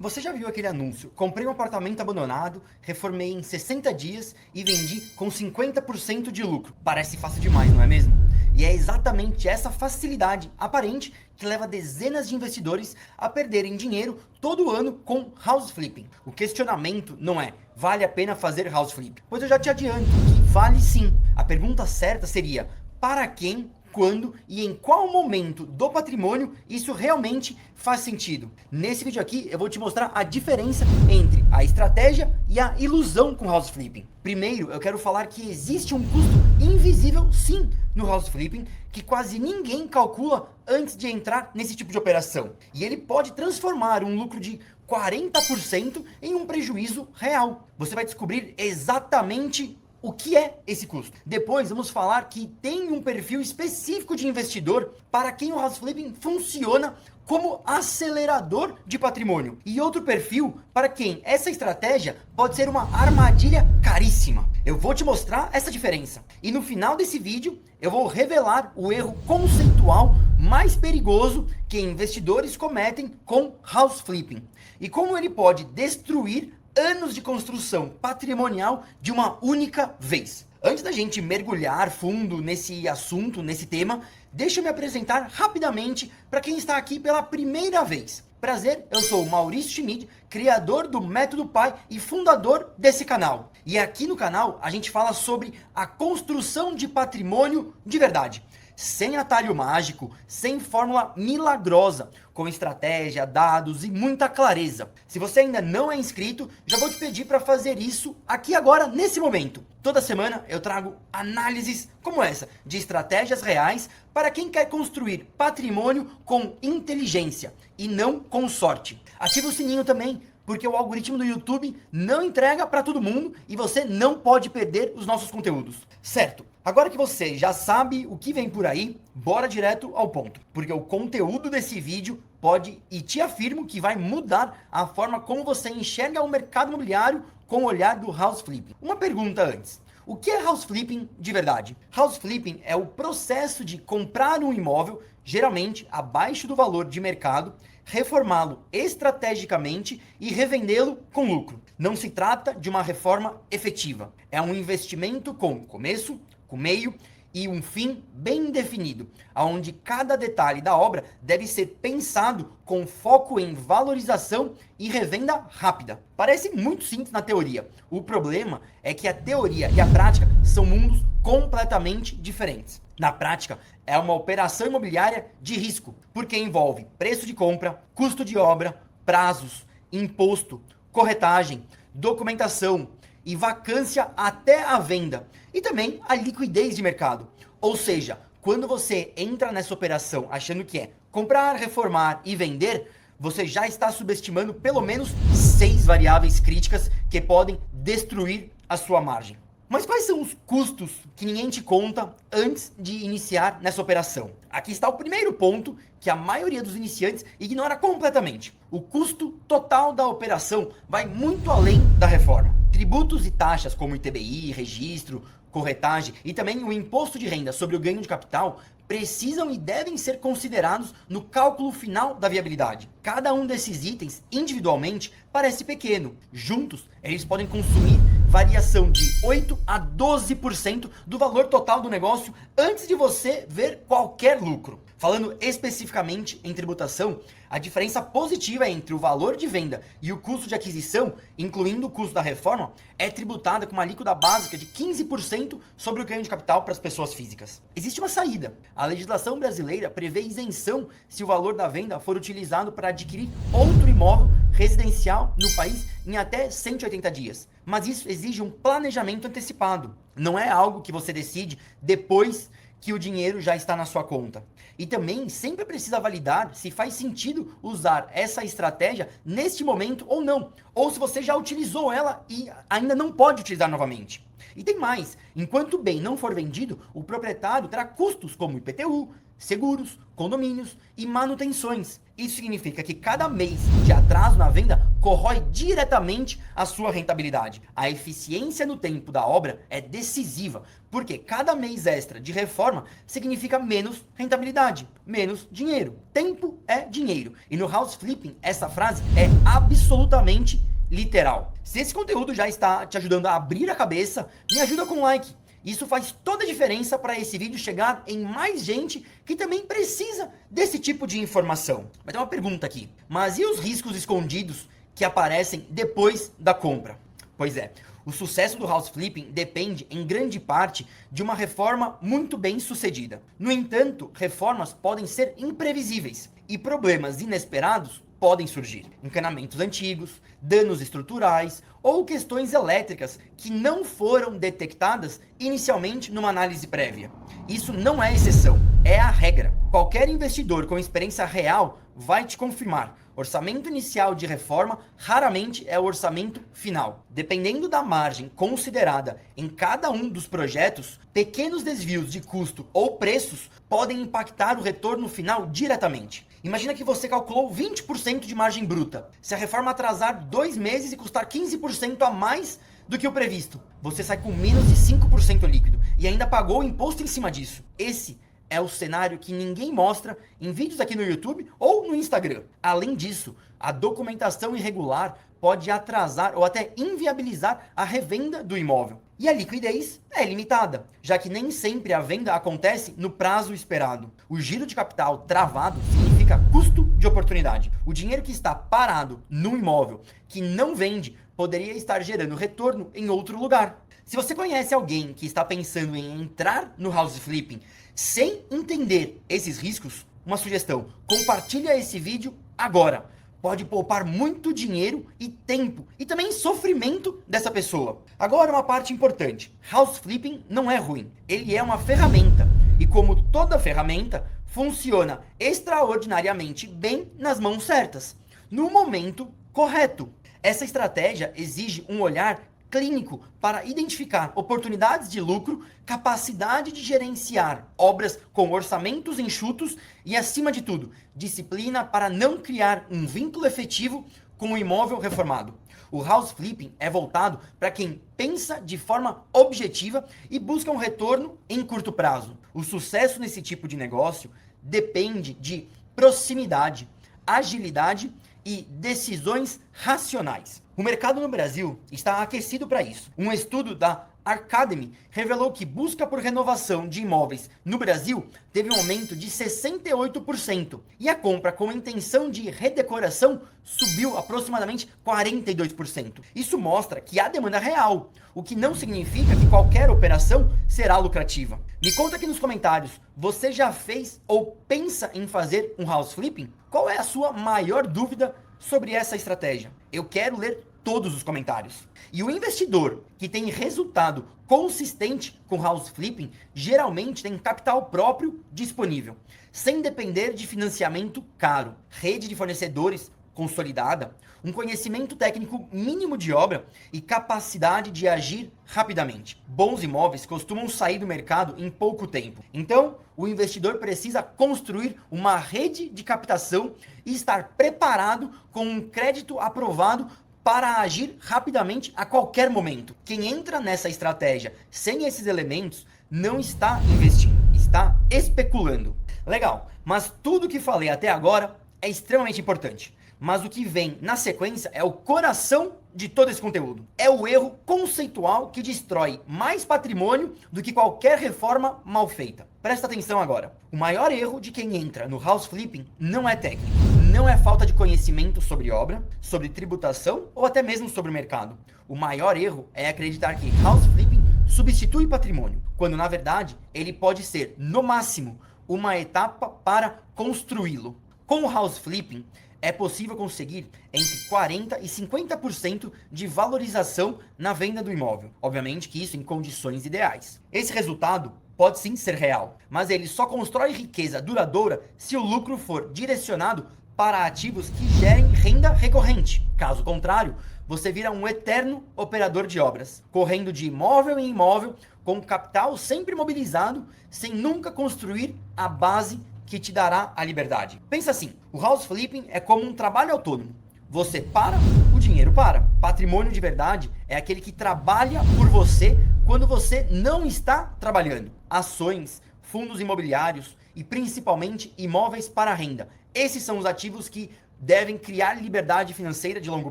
Você já viu aquele anúncio? Comprei um apartamento abandonado, reformei em 60 dias e vendi com 50% de lucro. Parece fácil demais, não é mesmo? E é exatamente essa facilidade aparente que leva dezenas de investidores a perderem dinheiro todo ano com house flipping. O questionamento não é: vale a pena fazer house flip? Pois eu já te adianto que vale sim. A pergunta certa seria: para quem, quando e em qual momento do patrimônio isso realmente faz sentido. Nesse vídeo aqui eu vou te mostrar a diferença entre a estratégia e a ilusão com house flipping. Primeiro, eu quero falar que existe um custo invisível sim no house flipping que quase ninguém calcula antes de entrar nesse tipo de operação. E ele pode transformar um lucro de 40% em um prejuízo real. Você vai descobrir exatamente o que é esse custo. Depois vamos falar que tem um perfil específico de investidor para quem o house flipping funciona como acelerador de patrimônio. E outro perfil para quem essa estratégia pode ser uma armadilha caríssima. Eu vou te mostrar essa diferença. E no final desse vídeo eu vou revelar o erro conceitual mais perigoso que investidores cometem com house flipping. E como ele pode destruir anos de construção patrimonial de uma única vez. Antes da gente mergulhar fundo nesse assunto, nesse tema, deixa eu me apresentar rapidamente para quem está aqui pela primeira vez. Prazer, eu sou o Maurício Schmid, criador do Método Pai e fundador desse canal. E aqui no canal a gente fala sobre a construção de patrimônio de verdade. Sem atalho mágico, sem fórmula milagrosa, com estratégia, dados e muita clareza. Se você ainda não é inscrito, já vou te pedir para fazer isso aqui agora, nesse momento. Toda semana eu trago análises como essa, de estratégias reais para quem quer construir patrimônio com inteligência e não com sorte. Ativa o sininho também, porque o algoritmo do YouTube não entrega para todo mundo e você não pode perder os nossos conteúdos. Certo? Agora que você já sabe o que vem por aí, bora direto ao ponto, porque o conteúdo desse vídeo pode, e te afirmo que vai mudar a forma como você enxerga o mercado imobiliário com o olhar do house flipping. Uma pergunta antes: o que é house flipping de verdade? House flipping é o processo de comprar um imóvel, geralmente abaixo do valor de mercado, reformá-lo estrategicamente e revendê-lo com lucro. Não se trata de uma reforma efetiva. É um investimento com começo, com meio e um fim bem definido, onde cada detalhe da obra deve ser pensado com foco em valorização e revenda rápida. Parece muito simples na teoria. O problema é que a teoria e a prática são mundos completamente diferentes. Na prática, é uma operação imobiliária de risco, porque envolve preço de compra, custo de obra, prazos, imposto, corretagem, documentação e vacância até a venda, e também a liquidez de mercado. Ou seja, quando você entra nessa operação achando que é comprar, reformar e vender, você já está subestimando pelo menos 6 variáveis críticas que podem destruir a sua margem. Mas quais são os custos que ninguém te conta antes de iniciar nessa operação? Aqui está o primeiro ponto que a maioria dos iniciantes ignora completamente. O custo total da operação vai muito além da reforma. Tributos e taxas como ITBI, registro, corretagem e também o imposto de renda sobre o ganho de capital precisam e devem ser considerados no cálculo final da viabilidade. Cada um desses itens individualmente parece pequeno. Juntos, eles podem consumir variação de 8 a 12% do valor total do negócio antes de você ver qualquer lucro. Falando especificamente em tributação, a diferença positiva entre o valor de venda e o custo de aquisição, incluindo o custo da reforma, é tributada com uma alíquota básica de 15% sobre o ganho de capital para as pessoas físicas. Existe uma saída. A legislação brasileira prevê isenção se o valor da venda for utilizado para adquirir outro imóvel residencial no país em até 180 dias. Mas isso exige um planejamento antecipado. Não é algo que você decide depois que o dinheiro já está na sua conta. E também sempre precisa validar se faz sentido usar essa estratégia neste momento ou não. Ou se você já utilizou ela e ainda não pode utilizar novamente. E tem mais, enquanto o bem não for vendido, o proprietário terá custos como IPTU, seguros, condomínios e manutenções. Isso significa que cada mês de atraso na venda corrói diretamente a sua rentabilidade. A eficiência no tempo da obra é decisiva, porque cada mês extra de reforma significa menos rentabilidade, menos dinheiro. Tempo é dinheiro. E no house flipping, essa frase é absolutamente literal. Se esse conteúdo já está te ajudando a abrir a cabeça, me ajuda com um like. Isso faz toda a diferença para esse vídeo chegar em mais gente que também precisa desse tipo de informação. Vai ter uma pergunta aqui. Mas e os riscos escondidos que aparecem depois da compra? Pois é, o sucesso do house flipping depende em grande parte de uma reforma muito bem sucedida. No entanto, reformas podem ser imprevisíveis e problemas inesperados podem surgir. Encanamentos antigos, danos estruturais ou questões elétricas que não foram detectadas inicialmente numa análise prévia. Isso não é exceção, é a regra. Qualquer investidor com experiência real vai te confirmar. Orçamento inicial de reforma raramente é o orçamento final. Dependendo da margem considerada em cada um dos projetos, pequenos desvios de custo ou preços podem impactar o retorno final diretamente. Imagina que você calculou 20% de margem bruta. Se a reforma atrasar 2 meses e custar 15% a mais do que o previsto, você sai com menos de 5% líquido e ainda pagou o imposto em cima disso. Esse é o cenário que ninguém mostra em vídeos aqui no YouTube ou no Instagram. Além disso, a documentação irregular pode atrasar ou até inviabilizar a revenda do imóvel. E a liquidez é limitada, já que nem sempre a venda acontece no prazo esperado. O giro de capital travado significa custo de oportunidade. O dinheiro que está parado no imóvel que não vende poderia estar gerando retorno em outro lugar. Se você conhece alguém que está pensando em entrar no house flipping sem entender esses riscos, uma sugestão: compartilha esse vídeo agora. Pode poupar muito dinheiro e tempo e também sofrimento dessa pessoa. Agora, uma parte importante: house flipping não é ruim, ele é uma ferramenta e, como toda ferramenta, funciona extraordinariamente bem nas mãos certas, no momento correto. Essa estratégia exige um olhar clínico para identificar oportunidades de lucro, capacidade de gerenciar obras com orçamentos enxutos e, acima de tudo, disciplina para não criar um vínculo efetivo com o imóvel reformado. O house flipping é voltado para quem pensa de forma objetiva e busca um retorno em curto prazo. O sucesso nesse tipo de negócio depende de proximidade, agilidade e decisões racionais. O mercado no Brasil está aquecido para isso. Um estudo da Arcademy revelou que busca por renovação de imóveis no Brasil teve um aumento de 68% e a compra com intenção de redecoração subiu aproximadamente 42%. Isso mostra que há demanda real, o que não significa que qualquer operação será lucrativa. Me conta aqui nos comentários, você já fez ou pensa em fazer um house flipping? Qual é a sua maior dúvida sobre essa estratégia? Eu quero ler todos os comentários. E o investidor que tem resultado consistente com house flipping geralmente tem capital próprio disponível, sem depender de financiamento caro, rede de fornecedores consolidada, um conhecimento técnico mínimo de obra e capacidade de agir rapidamente. Bons imóveis costumam sair do mercado em pouco tempo. Então, o investidor precisa construir uma rede de captação e estar preparado com um crédito aprovado para agir rapidamente a qualquer momento. Quem entra nessa estratégia sem esses elementos não está investindo, está especulando. Legal, mas tudo que falei até agora é extremamente importante. Mas o que vem na sequência é o coração de todo esse conteúdo. É o erro conceitual que destrói mais patrimônio do que qualquer reforma mal feita. Presta atenção agora. O maior erro de quem entra no house flipping não é técnico, não é falta de conhecimento sobre obra, sobre tributação ou até mesmo sobre o mercado. O maior erro é acreditar que house flipping substitui patrimônio, quando na verdade ele pode ser, no máximo, uma etapa para construí-lo. Com o house flipping, é possível conseguir entre 40% e 50% de valorização na venda do imóvel. Obviamente que isso em condições ideais. Esse resultado pode sim ser real, mas ele só constrói riqueza duradoura se o lucro for direcionado para ativos que gerem renda recorrente. Caso contrário, você vira um eterno operador de obras, correndo de imóvel em imóvel com capital sempre mobilizado, sem nunca construir a base que te dará a liberdade. Pensa assim, o house flipping é como um trabalho autônomo. Você para, o dinheiro para. Patrimônio de verdade é aquele que trabalha por você quando você não está trabalhando. Ações, fundos imobiliários e principalmente imóveis para renda. Esses são os ativos que devem criar liberdade financeira de longo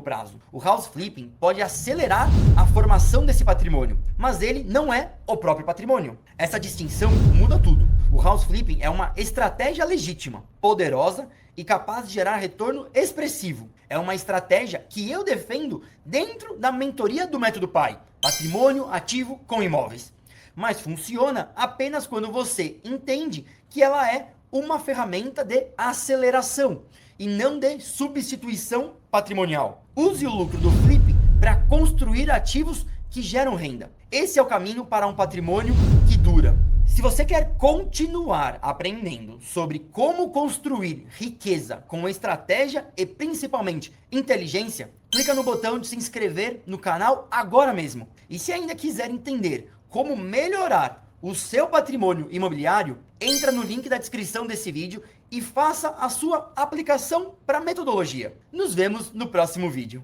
prazo. O house flipping pode acelerar a formação desse patrimônio, mas ele não é o próprio patrimônio. Essa distinção muda tudo. O house flipping é uma estratégia legítima, poderosa e capaz de gerar retorno expressivo. É uma estratégia que eu defendo dentro da mentoria do Método PAI, patrimônio ativo com imóveis. Mas funciona apenas quando você entende que ela é uma ferramenta de aceleração e não de substituição patrimonial. Use o lucro do flip para construir ativos que geram renda. Esse é o caminho para um patrimônio que dura. Se você quer continuar aprendendo sobre como construir riqueza com estratégia e principalmente inteligência, clica no botão de se inscrever no canal agora mesmo. E se ainda quiser entender como melhorar o seu patrimônio imobiliário, entra no link da descrição desse vídeo e faça a sua aplicação para a metodologia. Nos vemos no próximo vídeo.